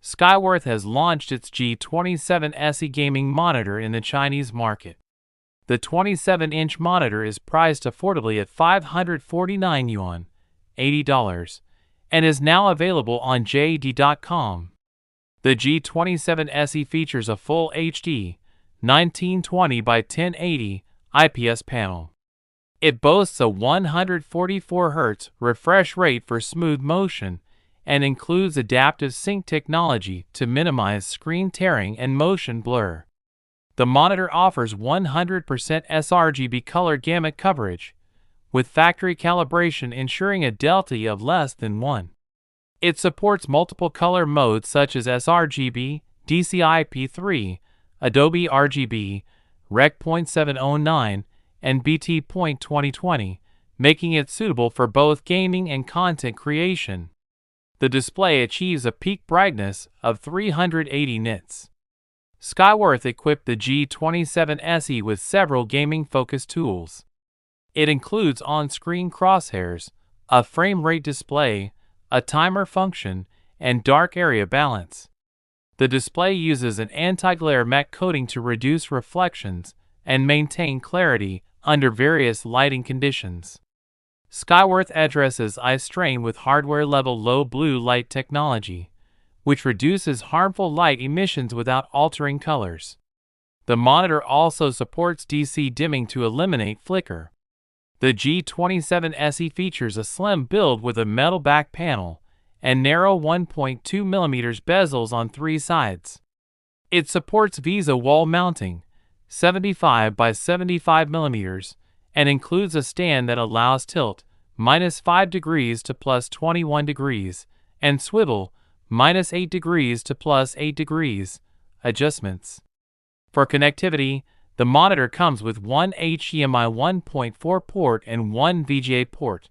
Skyworth has launched its G27 SE gaming monitor in the Chinese market. The 27-inch monitor is priced affordably at 549 yuan, $80, and is now available on JD.com. The G27 SE features a full HD 1920 by 1080 IPS panel. It boasts a 144Hz refresh rate for smooth motion and includes adaptive sync technology to minimize screen tearing and motion blur. The monitor offers 100% sRGB color gamut coverage, with factory calibration ensuring a delta of less than 1. It supports multiple color modes such as sRGB, DCI-P3, Adobe RGB, Rec.709, and BT.2020, making it suitable for both gaming and content creation. The display achieves a peak brightness of 380 nits. Skyworth equipped the G27 SE with several gaming-focused tools. It includes on-screen crosshairs, a frame rate display, a timer function, and dark area balance. The display uses an anti-glare matte coating to reduce reflections and maintain clarity under various lighting conditions. Skyworth addresses eye strain with hardware-level low blue light technology, which reduces harmful light emissions without altering colors. The monitor also supports DC dimming to eliminate flicker. The G27 SE features a slim build with a metal back panel and narrow 1.2mm bezels on 3 sides. It supports VESA wall mounting, 75 by 75mm, and includes a stand that allows tilt, -5 degrees to +21 degrees, and swivel, -8 degrees to +8 degrees, adjustments. For connectivity, the monitor comes with one HDMI 1.4 port and one VGA port.